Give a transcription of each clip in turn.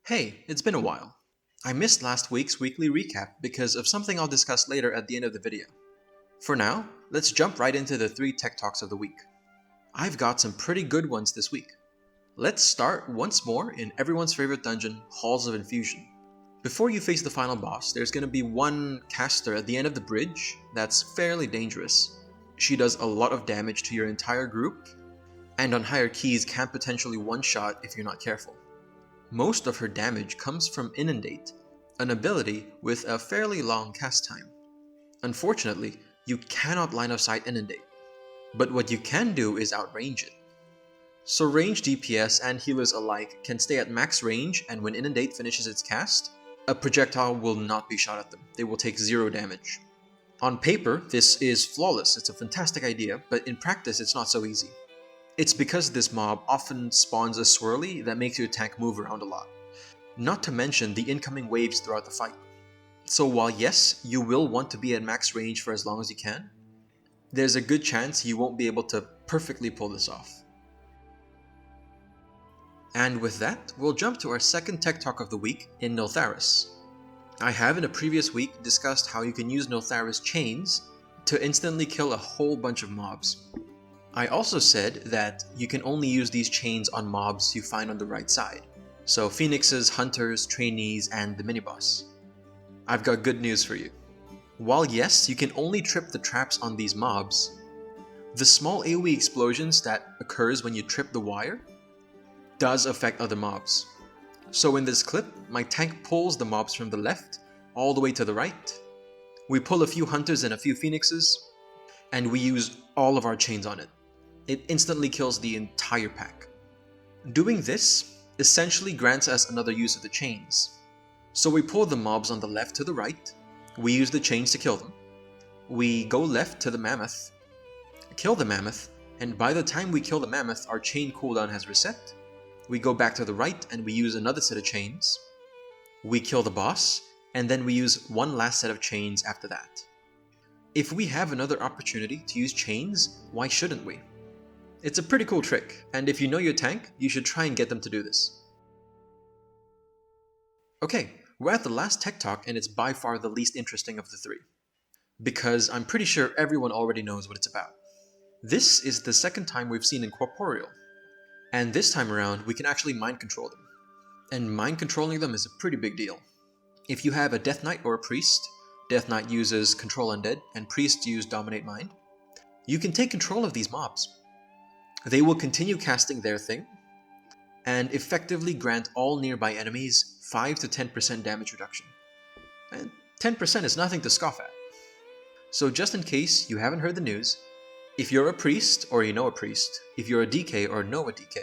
Hey, it's been a while. I missed last week's weekly recap because of something I'll discuss later at the end of the video. For now, let's jump right into the 3 tech talks of the week. I've got some pretty good ones this week. Let's start once more in everyone's favorite dungeon, Halls of Infusion. Before you face the final boss, there's going to be one caster at the end of the bridge that's fairly dangerous. She does a lot of damage to your entire group, and on higher keys can potentially one-shot if you're not careful. Most of her damage comes from Inundate, an ability with a fairly long cast time. Unfortunately, you cannot line of sight Inundate, but what you can do is outrange it. So range DPS and healers alike can stay at max range, and when Inundate finishes its cast, a projectile will not be shot at them. They will take 0 damage. On paper, this is flawless, it's a fantastic idea, but in practice it's not so easy. It's because this mob often spawns a swirly that makes your tank move around a lot. Not to mention the incoming waves throughout the fight. So while yes, you will want to be at max range for as long as you can, there's a good chance you won't be able to perfectly pull this off. And with that, we'll jump to our second tech talk of the week in Neltharus. I have in a previous week discussed how you can use Neltharus chains to instantly kill a whole bunch of mobs. I also said that you can only use these chains on mobs you find on the right side. So phoenixes, hunters, trainees, and the miniboss. I've got good news for you. While yes, you can only trip the traps on these mobs, the small AoE explosions that occurs when you trip the wire does affect other mobs. So in this clip, my tank pulls the mobs from the left all the way to the right. We pull a few hunters and a few phoenixes, and we use all of our chains on it. It instantly kills the entire pack. Doing this essentially grants us another use of the chains. So we pull the mobs on the left to the right, we use the chains to kill them, we go left to the mammoth, kill the mammoth, and by the time we kill the mammoth, our chain cooldown has reset. We go back to the right and we use another set of chains, we kill the boss, and then we use one last set of chains after that. If we have another opportunity to use chains, why shouldn't we? It's a pretty cool trick, and if you know your tank, you should try and get them to do this. Okay, we're at the last tech talk, and it's by far the least interesting of the 3. Because I'm pretty sure everyone already knows what it's about. This is the second time we've seen Incorporeal, and this time around we can actually mind control them. And mind controlling them is a pretty big deal. If you have a Death Knight or a Priest, Death Knight uses Control Undead, and Priest use Dominate Mind, you can take control of these mobs. They will continue casting their thing, and effectively grant all nearby enemies 5 to 10% damage reduction. And 10% is nothing to scoff at. So just in case you haven't heard the news, if you're a priest or you know a priest, if you're a DK or know a DK,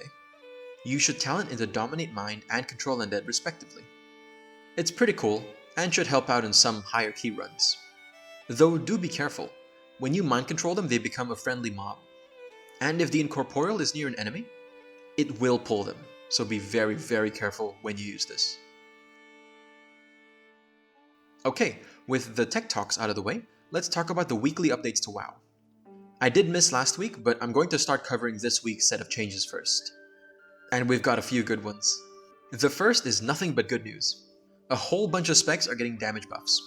you should talent into Dominate Mind and Control Undead respectively. It's pretty cool, and should help out in some higher key runs. Though do be careful, when you mind control them they become a friendly mob. And if the Incorporeal is near an enemy, it will pull them, so be very, very careful when you use this. Okay, with the tech talks out of the way, let's talk about the weekly updates to WoW. I did miss last week, but I'm going to start covering this week's set of changes first. And we've got a few good ones. The first is nothing but good news. A whole bunch of specs are getting damage buffs.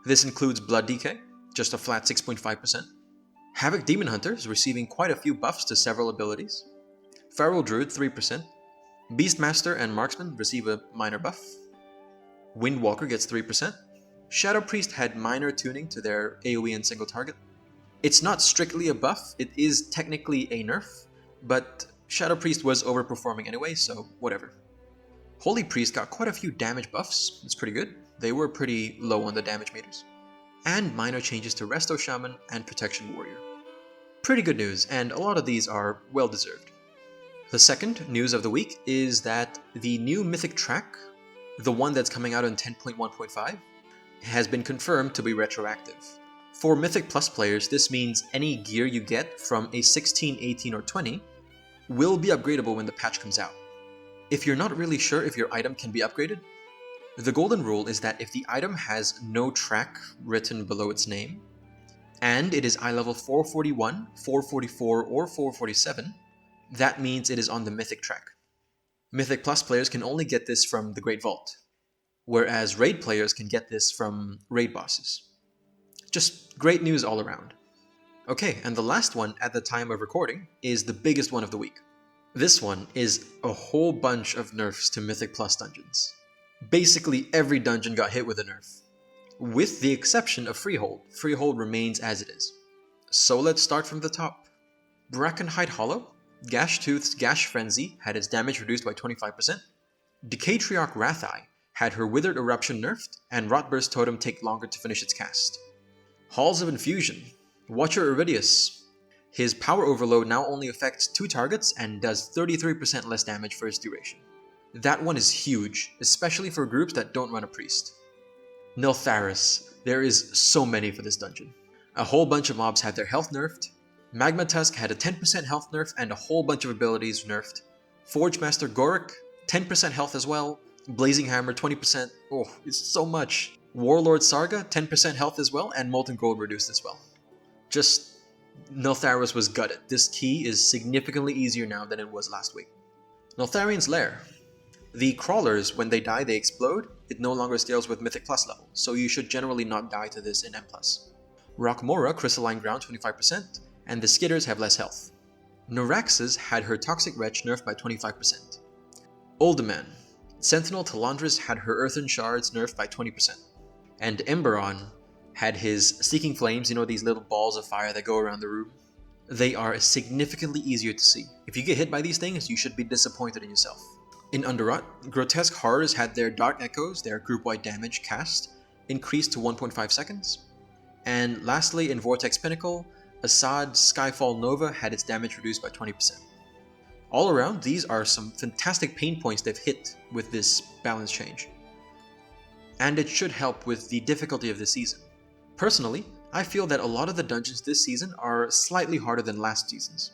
This includes Blood DK, just a flat 6.5%. Havoc Demon Hunters receiving quite a few buffs to several abilities. Feral Druid 3%. Beastmaster and Marksman receive a minor buff. Windwalker gets 3%. Shadow Priest had minor tuning to their AoE and single target. It's not strictly a buff, it is technically a nerf, but Shadow Priest was overperforming anyway, so whatever. Holy Priest got quite a few damage buffs, it's pretty good. They were pretty low on the damage meters. And minor changes to Resto Shaman and Protection Warrior. Pretty good news, and a lot of these are well deserved. The second news of the week is that the new Mythic track, the one that's coming out in 10.1.5, has been confirmed to be retroactive. For Mythic Plus players, this means any gear you get from a 16, 18, or 20 will be upgradable when the patch comes out. If you're not really sure if your item can be upgraded, the golden rule is that if the item has no track written below its name, and it is eye level 441, 444, or 447, that means it is on the Mythic track. Mythic Plus players can only get this from the Great Vault, whereas Raid players can get this from Raid bosses. Just great news all around. Okay, and the last one at the time of recording is the biggest one of the week. This one is a whole bunch of nerfs to Mythic Plus dungeons. Basically every dungeon got hit with a nerf. With the exception of Freehold. Freehold remains as it is. So let's start from the top. Brackenhide Hollow, Gashtooth's Gash Frenzy had its damage reduced by 25%. Decatriarch Ratheye had her Withered Eruption nerfed, and Rotburst Totem take longer to finish its cast. Halls of Infusion, Watcher Iridius. His Power Overload now only affects 2 targets and does 33% less damage for its duration. That one is huge, especially for groups that don't run a priest. Neltharus, there is so many for this dungeon. A whole bunch of mobs had their health nerfed. Magma Tusk had a 10% health nerf and a whole bunch of abilities nerfed. Forge Master Gorik, 10% health as well. Blazing Hammer, 20%. Oh, it's so much. Warlord Sarga, 10% health as well, and Molten Gold reduced as well. Just, Neltharus was gutted. This key is significantly easier now than it was last week. Neltharian's Lair. The crawlers, when they die, they explode. It no longer scales with Mythic Plus level, so you should generally not die to this in M+. Rockmora, Crystalline Ground, 25%, and the Skitters have less health. Norax's had her Toxic Wretch nerfed by 25%. Olderman. Sentinel Talandris had her Earthen Shards nerfed by 20%. And Emberon had his Seeking Flames, you know, these little balls of fire that go around the room. They are significantly easier to see. If you get hit by these things, you should be disappointed in yourself. In Underrot, Grotesque Horrors had their Dark Echoes, their group-wide damage cast, increased to 1.5 seconds. And lastly, in Vortex Pinnacle, Assad's Skyfall Nova had its damage reduced by 20%. All around, these are some fantastic pain points they've hit with this balance change. And it should help with the difficulty of this season. Personally, I feel that a lot of the dungeons this season are slightly harder than last season's.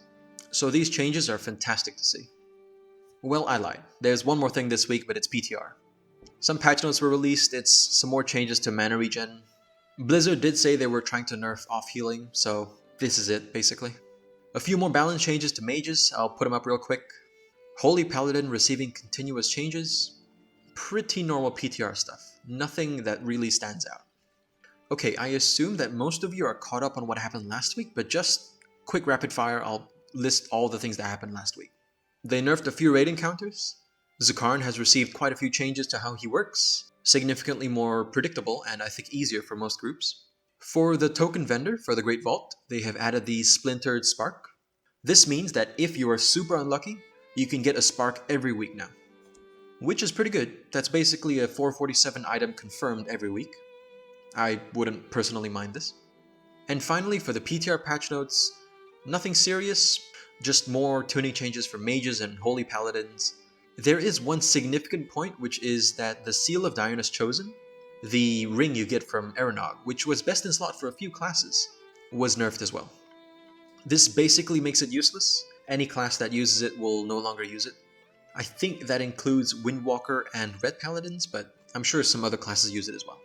So these changes are fantastic to see. Well, I lied. There's one more thing this week, but it's PTR. Some patch notes were released, it's some more changes to mana regen. Blizzard did say they were trying to nerf off healing, so this is it, basically. A few more balance changes to mages, I'll put them up real quick. Holy Paladin receiving continuous changes. Pretty normal PTR stuff, nothing that really stands out. Okay, I assume that most of you are caught up on what happened last week, but just quick rapid fire, I'll list all the things that happened last week. They nerfed a few raid encounters. Zkarn has received quite a few changes to how he works, significantly more predictable and I think easier for most groups. For the token vendor for the Great Vault, they have added the Splintered Spark. This means that if you are super unlucky, you can get a spark every week now. Which is pretty good. That's basically a 447 item confirmed every week. I wouldn't personally mind this. And finally, for the PTR patch notes, nothing serious, just more tuning changes for mages and holy paladins. There is one significant point, which is that the Seal of Diurna's Chosen, the ring you get from Aeronog, which was best in slot for a few classes, was nerfed as well. This basically makes it useless. Any class that uses it will no longer use it. I think that includes Windwalker and Red Paladins, but I'm sure some other classes use it as well.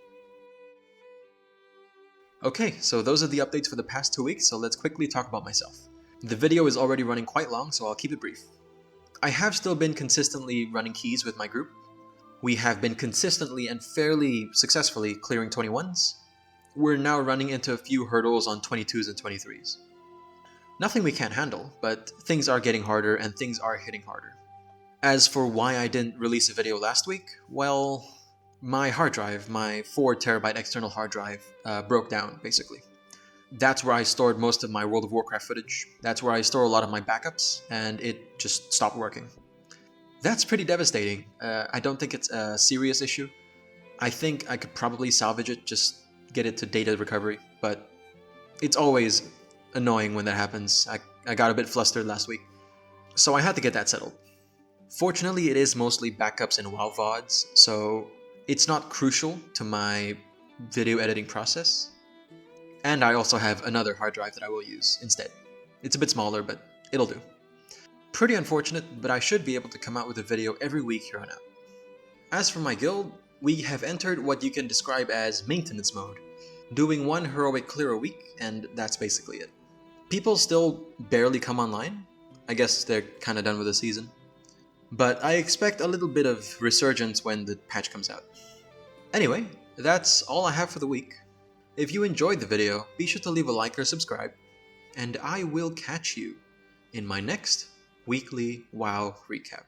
Okay, so those are the updates for the past 2 weeks, so let's quickly talk about myself. The video is already running quite long, so I'll keep it brief. I have still been consistently running keys with my group. We have been consistently and fairly successfully clearing 21s. We're now running into a few hurdles on 22s and 23s. Nothing we can't handle, but things are getting harder and things are hitting harder. As for why I didn't release a video last week, well, my hard drive, my 4TB external hard drive, broke down, basically. That's where I stored most of my World of Warcraft footage. That's where I store a lot of my backups, and it just stopped working. That's pretty devastating. I don't think it's a serious issue. I think I could probably salvage it, just get it to data recovery, but it's always annoying when that happens. I got a bit flustered last week, so I had to get that settled. Fortunately, it is mostly backups and WoW VODs, so it's not crucial to my video editing process. And I also have another hard drive that I will use instead. It's a bit smaller, but it'll do. Pretty unfortunate, but I should be able to come out with a video every week here on out. As for my guild, we have entered what you can describe as maintenance mode, doing one heroic clear a week, and that's basically it. People still barely come online. I guess they're kinda done with the season. but I expect a little bit of resurgence when the patch comes out. Anyway, that's all I have for the week. If you enjoyed the video, be sure to leave a like or subscribe, and I will catch you in my next weekly WoW recap.